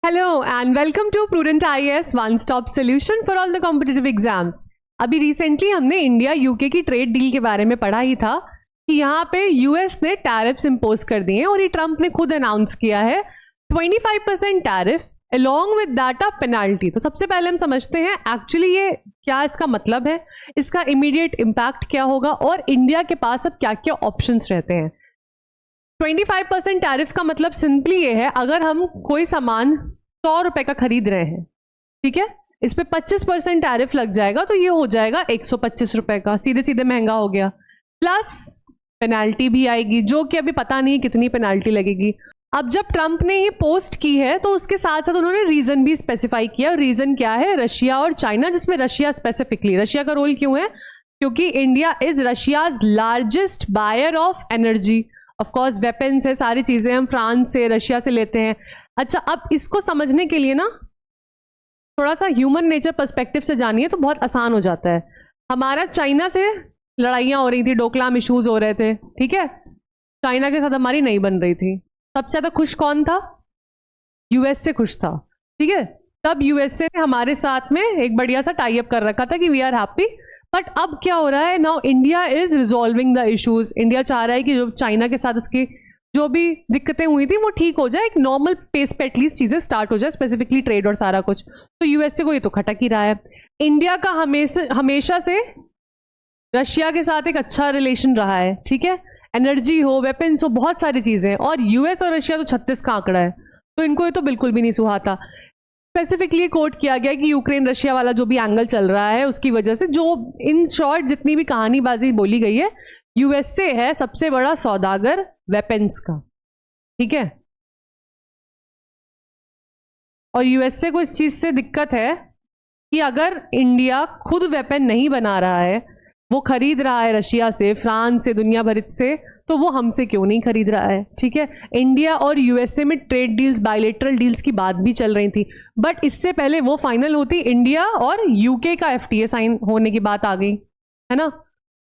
Hello and welcome to Prudent IAS One Stop Solution for all the competitive exams। अभी recently हमने India UK की trade deal के बारे में पढ़ा ही था कि यहाँ पे यूएस ने टैरिफ्स इम्पोज कर दिए हैं और ये ट्रम्प ने खुद अनाउंस किया है 25% tariff along with that a penalty. तो सबसे पहले हम समझते हैं एक्चुअली ये क्या इसका मतलब है, इसका इमीडिएट इम्पैक्ट क्या होगा और इंडिया के पास अब क्या क्या ऑप्शंस रहते हैं। 25% टैरिफ का मतलब सिंपली ये है, अगर हम कोई सामान 100 रुपए का खरीद रहे हैं, ठीक है, इस पे 25% टैरिफ लग जाएगा तो ये हो जाएगा 125 रुपए का, सीधे सीधे महंगा हो गया। प्लस पेनाल्टी भी आएगी जो कि अभी पता नहीं कितनी पेनाल्टी लगेगी। अब जब ट्रंप ने ये पोस्ट की है तो उसके साथ साथ उन्होंने रीजन भी स्पेसिफाई किया। रीजन क्या है? रशिया और चाइना, जिसमें रशिया स्पेसिफिकली, रशिया का रोल क्यों है? क्योंकि India is Russia's largest buyer of energy. Of course weapons है, सारी चीजें हम फ्रांस से, रशिया से लेते हैं। अच्छा, अब इसको समझने के लिए ना थोड़ा सा ह्यूमन नेचर पर्सपेक्टिव से जानिए तो बहुत आसान हो जाता है। हमारा चाइना से लड़ाइयाँ हो रही थी, डोकलाम इश्यूज हो रहे थे, ठीक है, चाइना के साथ हमारी नहीं बन रही थी। सबसे ज्यादा खुश कौन था? यूएस से खुश था, ठीक है। तब यूएसए ने हमारे साथ में एक बढ़िया सा टाई अप कर रखा था कि वी आर हैप्पी। बट अब क्या हो रहा है? Now India is resolving the issues. India चाह रहा है कि जो चाइना के साथ उसकी जो भी दिक्कतें हुई थी वो ठीक हो जाए, एक नॉर्मल पेस पे एटलीस्ट चीजें स्टार्ट हो जाए, स्पेसिफिकली ट्रेड और सारा कुछ। तो यूएसए को ये तो खटक ही रहा है। इंडिया का हमेशा से रशिया के साथ एक अच्छा रिलेशन रहा है, ठीक है, एनर्जी हो, वेपन्स हो, बहुत सारी चीजें। और यूएस और रशिया तो 36 का आंकड़ा है, तो इनको ये तो बिल्कुल भी नहीं सुहाता। स्पेसिफिकली कोट किया गया कि यूक्रेन रशिया वाला जो भी एंगल चल रहा है उसकी वजह से, जो इन शॉर्ट जितनी भी कहानीबाजी बोली गई है, यूएसए है सबसे बड़ा सौदागर वेपन्स का, ठीक है। और यूएसए को इस चीज से दिक्कत है कि अगर इंडिया खुद वेपन नहीं बना रहा है, वो खरीद रहा है रशिया से, फ्रांस से, दुनिया भर से, तो वो हमसे क्यों नहीं खरीद रहा है, ठीक है। इंडिया और यूएसए में ट्रेड डील्स, बायलैटरल डील्स की बात भी चल रही थी, बट इससे पहले वो फाइनल होती, इंडिया और यूके का एफटीए साइन होने की बात आ गई, है ना।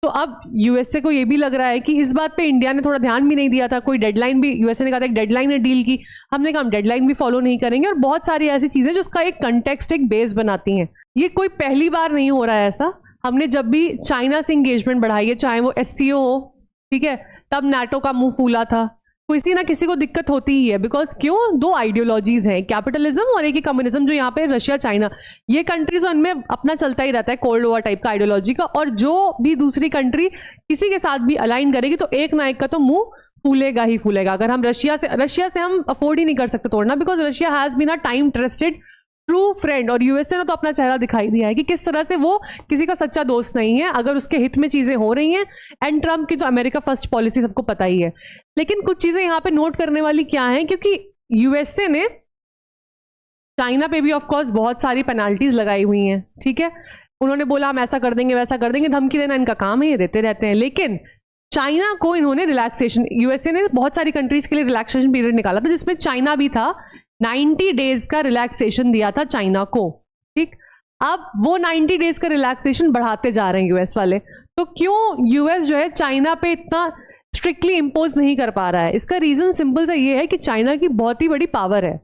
तो अब यूएसए को ये भी लग रहा है कि इस बात पे इंडिया ने थोड़ा ध्यान भी नहीं दिया था। कोई डेडलाइन भी, यूएसए ने कहा था एक डेडलाइन है डील की, हमने कहा हम डेडलाइन भी फॉलो नहीं करेंगे। और बहुत सारी ऐसी चीजें जो उसका एक कंटेक्स्ट, एक बेस बनाती हैं। ये कोई पहली बार नहीं हो रहा है ऐसा। हमने जब भी चाइना से इंगेजमेंट बढ़ाई है, चाहे वो एससीओ हो, ठीक है, तब नाटो का मुंह फूला था। किसी ना किसी को दिक्कत होती ही है, बिकॉज क्यों? दो आइडियोलॉजीज हैं, कैपिटलिज्म और एक ही कम्युनिज्म, जो यहाँ पे रशिया चाइना, ये कंट्रीज उनमें अपना चलता ही रहता है, कोल्ड वॉर टाइप का आइडियोलॉजी का। और जो भी दूसरी कंट्री किसी के साथ भी अलाइन करेगी तो एक ना एक का तो मुंह फूलेगा ही फूलेगा। अगर हम रशिया से हम अफोर्ड ही नहीं कर सकते तोड़ना, because Russia has been a time trusted true friend. और यूएसए ने तो अपना चेहरा दिखाई दिया है कि किस तरह से वो किसी का सच्चा दोस्त नहीं है अगर उसके हित में चीजें हो रही हैं। एंड ट्रम्प की तो अमेरिका फर्स्ट पॉलिसी सबको पता ही है। लेकिन कुछ चीजें यहाँ पे नोट करने वाली क्या है, क्योंकि यूएसए ने चाइना पे भी ऑफ कोर्स बहुत सारी पेनाल्टीज लगाई हुई हैं, ठीक है। उन्होंने बोला हम ऐसा कर देंगे, वैसा कर देंगे, धमकी देना इनका काम है, ये देते रहते हैं। लेकिन चाइना को इन्होंने रिलैक्सेशन, यूएसए ने बहुत सारी कंट्रीज के लिए रिलैक्सेशन पीरियड निकाला था, जिसमें चाइना भी था। 90 डेज का रिलैक्सेशन दिया था चाइना को, ठीक। अब वो 90 डेज का रिलैक्सेशन बढ़ाते जा रहे हैं यूएस वाले। तो क्यों यूएस जो है चाइना पे इतना स्ट्रिक्टली इंपोज नहीं कर पा रहा है? इसका रीजन सिंपल सा ये है कि चाइना की बहुत ही बड़ी पावर है।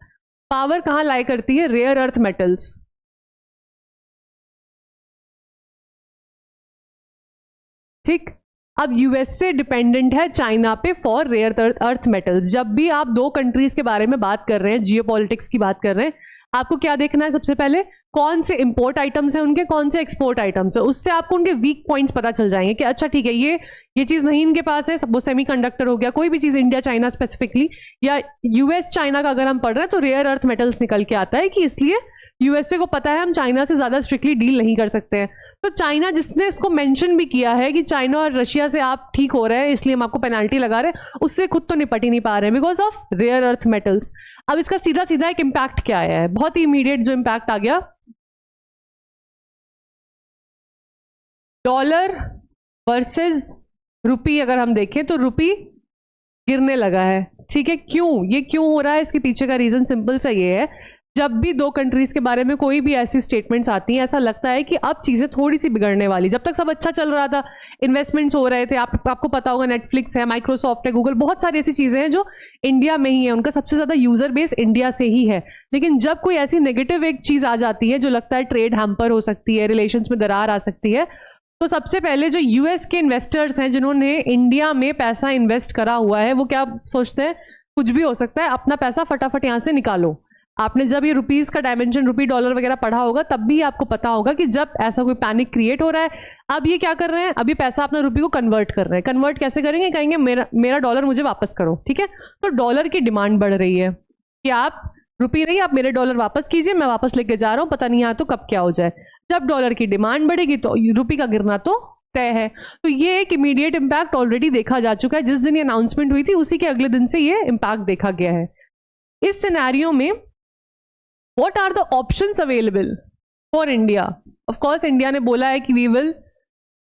पावर कहां लाई करती है? रेयर अर्थ मेटल्स, ठीक। अब यूएसए डिपेंडेंट है चाइना पे फॉर रेयर अर्थ मेटल्स। जब भी आप दो कंट्रीज के बारे में बात कर रहे हैं, जियोपॉलिटिक्स की बात कर रहे हैं, आपको क्या देखना है? सबसे पहले कौन से इंपोर्ट आइटम्स हैं उनके, कौन से एक्सपोर्ट आइटम्स है। उससे आपको उनके वीक पॉइंट्स पता चल जाएंगे कि अच्छा ठीक है, ये चीज नहीं इनके पास है, वो सेमीकंडक्टर हो गया, कोई भी चीज इंडिया चाइना स्पेसिफिकली, या यूएस चाइना का अगर हम पढ़ रहे हैं तो रेयर अर्थ मेटल्स निकल के आता है कि इसलिए यूएसए को पता है हम चाइना से ज्यादा स्ट्रिक्टली डील नहीं कर सकते हैं। तो चाइना, जिसने इसको मेंशन भी किया है कि चाइना और रशिया से आप ठीक हो रहे हैं इसलिए हम आपको पेनाल्टी लगा रहे हैं, उससे खुद तो निपट ही नहीं पा रहे हैं because of rare earth metals. अब इसका सीधा सीधा एक इम्पैक्ट क्या आया है? बहुत ही इमीडिएट जो इम्पैक्ट आ गया, डॉलर वर्सेस रुपी अगर हम देखें तो रुपी गिरने लगा है, ठीक है। क्यों? ये क्यों हो रहा है? इसके पीछे का रीजन सिंपल सा ये है, जब भी दो कंट्रीज के बारे में कोई भी ऐसी स्टेटमेंट्स आती हैं, ऐसा लगता है कि अब चीज़ें थोड़ी सी बिगड़ने वाली। जब तक सब अच्छा चल रहा था, इन्वेस्टमेंट्स हो रहे थे, आपको पता होगा नेटफ्लिक्स है, माइक्रोसॉफ्ट है, गूगल, बहुत सारी ऐसी चीज़ें हैं जो इंडिया में ही है, उनका सबसे ज़्यादा यूजर बेस इंडिया से ही है। लेकिन जब कोई ऐसी नेगेटिव एक चीज़ आ जाती है जो लगता है ट्रेड हैम्पर हो सकती है, रिलेशंस में दरार आ सकती है, तो सबसे पहले जो यूएस के इन्वेस्टर्स हैं जिन्होंने इंडिया में पैसा इन्वेस्ट करा हुआ है, वो क्या सोचते हैं, कुछ भी हो सकता है, अपना पैसा फटाफट यहाँ से निकालो। आपने जब ये रुपीस का डायमेंशन, रुपी डॉलर वगैरह पढ़ा होगा, तब भी आपको पता होगा कि जब ऐसा कोई पैनिक क्रिएट हो रहा है, अब ये क्या कर रहे हैं, अभी पैसा अपना रुपी को कन्वर्ट कर रहे हैं। कन्वर्ट कैसे करेंगे, कहेंगे मेरा डॉलर मुझे वापस करो, ठीक है। तो डॉलर की डिमांड बढ़ रही है कि आप रुपी नहीं, आप मेरे डॉलर वापस कीजिए, मैं वापस लेके जा रहा हूँ, पता नहीं यहाँ तो कब क्या हो जाए। जब डॉलर की डिमांड बढ़ेगी तो रुपी का गिरना तो तय है। तो ये एक इमीडिएट इम्पैक्ट ऑलरेडी देखा जा चुका है। जिस दिन ये अनाउंसमेंट हुई थी उसी के अगले दिन से ये इम्पैक्ट देखा गया है। इस सिनेरियो में what are the options available for India? Of course India ने बोला है कि we will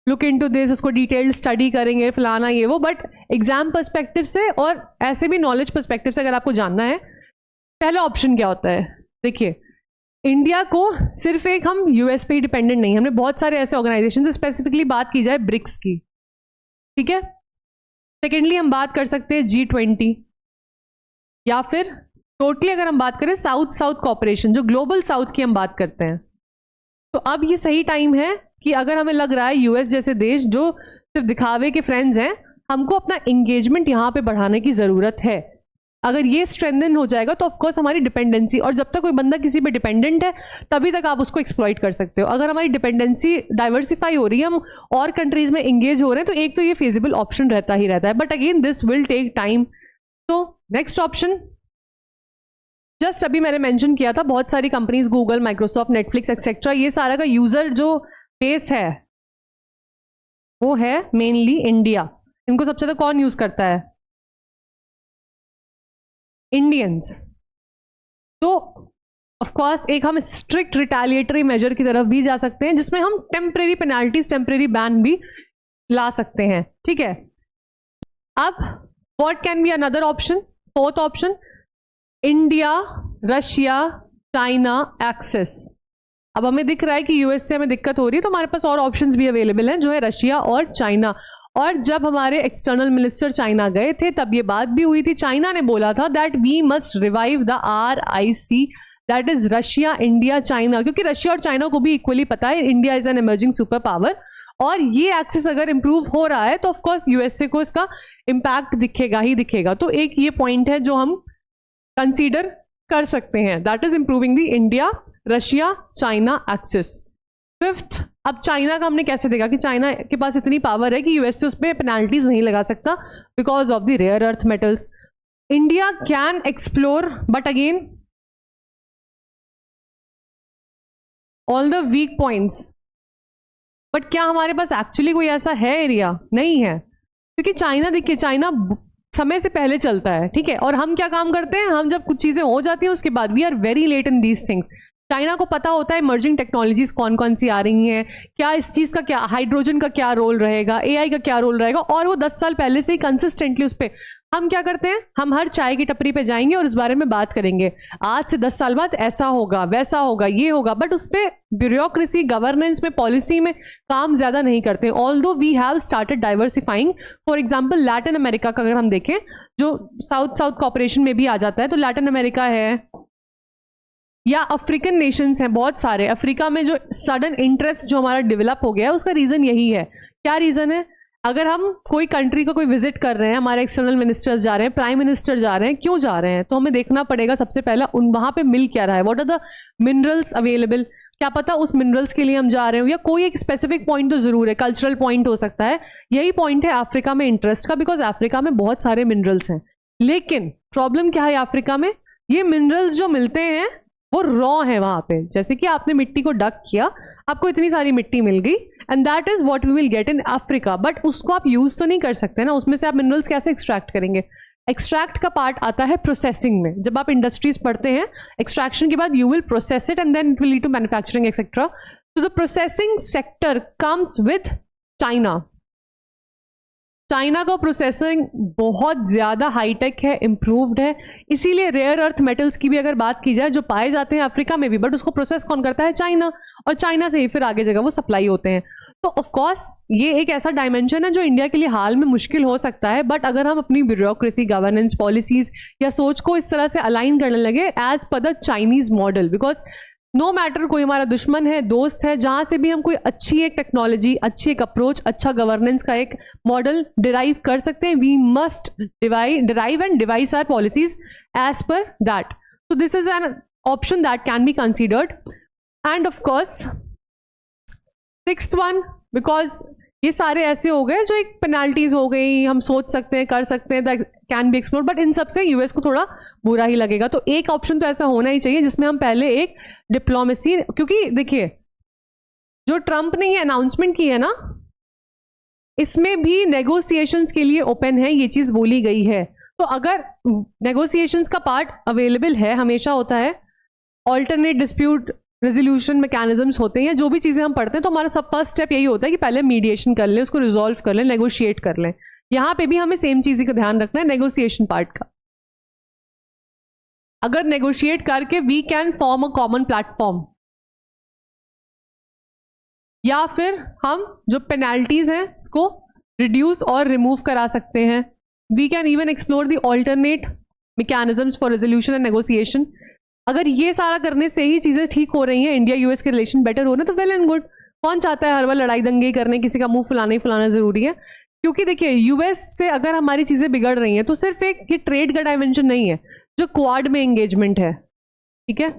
look into this, उसको डिटेल्ड स्टडी करेंगे, फलाना ये वो, बट एग्जाम पर्सपेक्टिव से और ऐसे भी नॉलेज पर्सपेक्टिव से अगर आपको जानना है, पहला ऑप्शन क्या होता है? देखिए, इंडिया को सिर्फ एक हम यूएस पे ही डिपेंडेंट नहीं, हमने बहुत सारे ऐसे ऑर्गेनाइजेशन, स्पेसिफिकली बात की जाए ब्रिक्स की, ठीक है। सेकेंडली हम बात कर सकते हैं G20, या फिर टोटली अगर हम बात करें साउथ साउथ कॉपरेशन, जो ग्लोबल साउथ की हम बात करते हैं। तो अब ये सही टाइम है कि अगर हमें लग रहा है यूएस जैसे देश जो सिर्फ दिखावे के फ्रेंड्स हैं, हमको अपना एंगेजमेंट यहाँ पे बढ़ाने की ज़रूरत है। अगर ये स्ट्रेंथन हो जाएगा तो ऑफकोर्स हमारी डिपेंडेंसी, और जब तक कोई बंदा किसी पे डिपेंडेंट है तभी तक आप उसको एक्सप्लॉइट कर सकते हो। अगर हमारी डिपेंडेंसी डाइवर्सिफाई हो रही है, हम और कंट्रीज में एंगेज हो रहे हैं, तो एक तो ये फेजिबल ऑप्शन रहता ही रहता है, but again this will take time. तो नेक्स्ट ऑप्शन, जस्ट अभी मैंने मेंशन किया था, बहुत सारी companies, Google, Microsoft, Netflix etcetera, ये सारा का यूजर जो बेस है वो है मेनली इंडिया। इनको सबसे ज्यादा कौन यूज करता है? इंडियंस। तो ऑफ कोर्स एक हम स्ट्रिक्ट रिटेलिएटरी मेजर की तरफ भी जा सकते हैं, जिसमें हम टेम्परेरी पेनाल्टीज, टेम्परेरी बैन भी ला सकते हैं, ठीक है। अब what can be another option? Fourth option, India, Russia, China axis. अब हमें दिख रहा है कि यूएस से हमें दिक्कत हो रही है, तो हमारे पास और ऑप्शंस भी अवेलेबल हैं, जो है रशिया और चाइना। और जब हमारे एक्सटर्नल मिनिस्टर चाइना गए थे तब ये बात भी हुई थी, चाइना ने बोला था that we must revive the RIC, that is Russia, India, China, क्योंकि रशिया और चाइना को भी इक्वली पता है India is an emerging super power, और ये एक्सेस अगर इंप्रूव हो रहा है तो ऑफकोर्स यूएसए को इसका इम्पैक्ट दिखेगा ही दिखेगा। तो एक ये पॉइंट है जो हम कंसीडर कर सकते हैं, that is improving the India, Russia, China axis. Fifth, अब चाइना का हमने कैसे देखा कि चाइना के पास इतनी पावर है कि यूएस उस पर पेनाल्टीज नहीं लगा सकता because of the rare earth metals. India can explore, but again all the weak points, but क्या हमारे पास एक्चुअली कोई ऐसा है एरिया? नहीं है, क्योंकि चाइना, देखिए चाइना समय से पहले चलता है, ठीक है, और हम क्या काम करते हैं, हम जब कुछ चीजें हो जाती हैं उसके बाद we are very late in these things. China को पता होता है इमर्जिंग टेक्नोलॉजीज कौन कौन सी आ रही हैं, क्या इस चीज़ का क्या, हाइड्रोजन का क्या रोल रहेगा, AI का क्या रोल रहेगा, और वो 10 साल पहले से ही कंसिस्टेंटली उस पर। हम क्या करते हैं, हम हर चाय की टपरी पे जाएंगे और इस बारे में बात करेंगे, आज से 10 साल बाद ऐसा होगा, वैसा होगा, ये होगा, बट उस पर ब्यूरोक्रेसी, गवर्नेंस में, पॉलिसी में काम ज़्यादा नहीं करते। Although we have started diversifying, for example Latin America का अगर हम देखें, जो साउथ साउथ कॉपरेशन में भी आ जाता है, तो लैटिन अमेरिका है या अफ्रीकन नेशंस हैं बहुत सारे। अफ्रीका में जो सडन इंटरेस्ट जो हमारा डेवलप हो गया है उसका रीज़न यही है। क्या रीज़न है? अगर हम कोई कंट्री का कोई विजिट कर रहे हैं, हमारे एक्सटर्नल मिनिस्टर्स जा रहे हैं, प्राइम मिनिस्टर जा रहे हैं, क्यों जा रहे हैं? तो हमें देखना पड़ेगा सबसे पहला वहाँ पे मिल क्या रहा है, what are the minerals available. क्या पता उस मिनरल्स के लिए हम जा रहे हो, या कोई एक स्पेसिफिक पॉइंट तो जरूर है, कल्चरल पॉइंट हो सकता है। यही पॉइंट है अफ्रीका में इंटरेस्ट का, बिकॉज अफ्रीका में बहुत सारे मिनरल्स हैं। लेकिन प्रॉब्लम क्या है अफ्रीका में, ये मिनरल्स जो मिलते हैं वो रॉ है वहां पे। जैसे कि आपने मिट्टी को डक किया, आपको इतनी सारी मिट्टी मिल गई, and that is what we will get in Africa, but उसको आप यूज तो नहीं कर सकते ना, उसमें से आप मिनरल्स कैसे एक्सट्रैक्ट करेंगे? एक्सट्रैक्ट का पार्ट आता है प्रोसेसिंग में। जब आप इंडस्ट्रीज पढ़ते हैं, एक्सट्रैक्शन के बाद you will process it and then it will lead to manufacturing etcetera. तो the processing sector comes with China. China का प्रोसेसिंग बहुत ज़्यादा हाईटेक है, इम्प्रूव्ड है, इसीलिए रेयर अर्थ मेटल्स की भी अगर बात की जाए जो पाए जाते हैं अफ्रीका में भी, बट उसको प्रोसेस कौन करता है? चाइना, और चाइना से ही फिर आगे जगह वो सप्लाई होते हैं। तो ऑफ कोर्स ये एक ऐसा डायमेंशन है जो इंडिया के लिए हाल में मुश्किल हो सकता है, बट अगर हम अपनी ब्यूरोक्रेसी, गवर्नेंस, पॉलिसीज या सोच को इस तरह से अलाइन करने लगे as per the Chinese model, because no matter कोई हमारा दुश्मन है, दोस्त है, जहां से भी हम कोई अच्छी एक टेक्नोलॉजी, अच्छी एक अप्रोच, अच्छा गवर्नेंस का एक मॉडल डिराइव कर सकते हैं, we must derive and devise our policies as per that. So this is an option that can be considered. And of course sixth one, because ये सारे ऐसे हो गए जो एक पेनाल्टीज हो गई, हम सोच सकते हैं, कर सकते हैं, that can B explore, but in सबसे यूएस को थोड़ा बुरा ही लगेगा. तो एक ऑप्शन तो ऐसा होना ही चाहिए जिसमें हम पहले एक डिप्लोमेसी, क्योंकि देखिए जो ट्रंप ने ये अनाउंसमेंट की है ना, इसमें भी नेगोशिएशंस के लिए ओपन है, ये चीज बोली गई है. तो अगर नेगोशिएशंस का पार्ट अवेलेबल है, हमेशा होता है, ऑल्टरनेट डिस्प्यूट रेजोल्यूशन मैकेनिज्म्स होते हैं, जो भी चीजें हम पढ़ते हैं, तो हमारा सब फर्स्ट स्टेप यही होता है कि पहले मीडिएशन कर लें, उसको रिजॉल्व कर लें, नेगोशिएट कर लें. यहां पे भी हमें सेम चीज का ध्यान रखना है, नेगोशिएशन पार्ट का. अगर नेगोशिएट करके we can form a common platform, या फिर हम जो पेनाल्टीज हैं इसको रिड्यूस और रिमूव करा सकते हैं. We can even explore the alternate mechanisms for resolution and negotiation. अगर ये सारा करने से ही चीजें ठीक हो रही हैं, इंडिया यूएस के रिलेशन बेटर हो रहे हैं, तो वेल एंड गुड. कौन चाहता है हर बार लड़ाई दंगे करने, किसी का मुंह फुलाना ही फुलाना जरूरी है? क्योंकि देखिए यूएस से अगर हमारी चीजें बिगड़ रही हैं तो सिर्फ एक ये ट्रेड का डायमेंशन नहीं है, जो क्वाड में एंगेजमेंट है, ठीक है,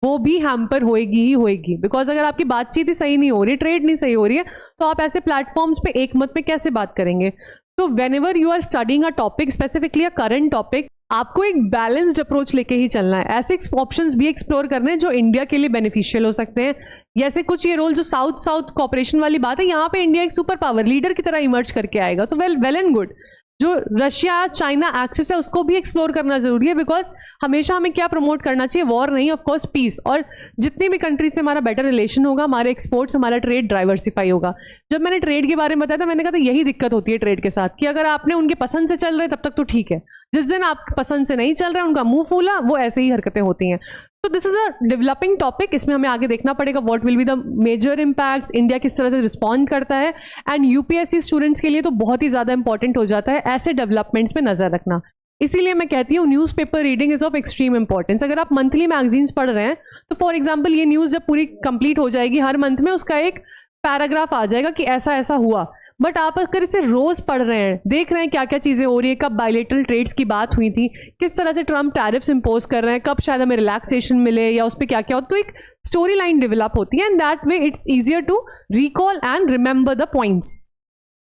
वो भी हैम्पर होएगी ही होएगी. बिकॉज अगर आपकी बातचीत ही सही नहीं हो रही, ट्रेड नहीं सही हो रही है, तो आप ऐसे प्लेटफॉर्म्स पे एक मत में कैसे बात करेंगे? तो whenever you are studying a topic, specifically a current topic, आपको एक बैलेंस्ड अप्रोच लेके ही चलना है. ऐसे ऑप्शंस भी एक्सप्लोर करने हैं जो इंडिया के लिए बेनिफिशियल हो सकते हैं. जैसे कुछ ये रोल जो साउथ साउथ कॉपरेशन वाली बात है, यहाँ पे इंडिया एक सुपर पावर लीडर की तरह इमर्ज करके आएगा, तो वेल एंड गुड. जो रशिया चाइना एक्सिस है उसको भी एक्सप्लोर करना जरूरी है, बिकॉज हमेशा हमें क्या प्रमोट करना चाहिए? वॉर नहीं, ऑफ कोर्स पीस. और जितनी भी कंट्री से हमारा बेटर रिलेशन होगा, हमारे एक्सपोर्ट्स, हमारा ट्रेड डाइवर्सिफाई होगा. जब मैंने ट्रेड के बारे में बताया था, मैंने कहा था यही दिक्कत होती है ट्रेड के साथ, कि अगर आपने उनके पसंद से चल रहे तब तक तो ठीक है, जिस दिन आप पसंद से नहीं चल रहे, उनका मुंह फूला, वो ऐसे ही हरकतें होती हैं. तो this is a developing topic, इसमें हमें आगे देखना पड़ेगा what will be the major impacts, India किस तरह से रिस्पॉन्ड करता है. एंड यूपीएससी स्टूडेंट्स के लिए तो बहुत ही ज़्यादा इंपॉर्टेंट हो जाता है ऐसे डेवलपमेंट्स पे नजर रखना. इसीलिए मैं कहती हूँ newspaper reading is of extreme importance. अगर आप मंथली मैगजीन्स पढ़ रहे हैं, तो फॉर एग्जाम्पल ये न्यूज़ जब पूरी कंप्लीट हो जाएगी, हर मंथ में उसका एक पैराग्राफ आ जाएगा कि ऐसा ऐसा हुआ. बट आप अगर इसे रोज पढ़ रहे हैं, देख रहे हैं क्या क्या चीजें हो रही है, कब बायलेटरल ट्रेड्स की बात हुई थी, किस तरह से ट्रम्प टैरिफ्स इंपोज कर रहे हैं, कब शायद हमें रिलैक्सेशन मिले या उस पर क्या क्या हो, तो एक स्टोरी लाइन डेवलप होती है. And that way it's easier to recall and remember the points.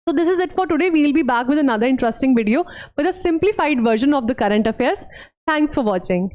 So this is it for today. We will be back with another interesting video with a simplified version of the current affairs. Thanks for watching.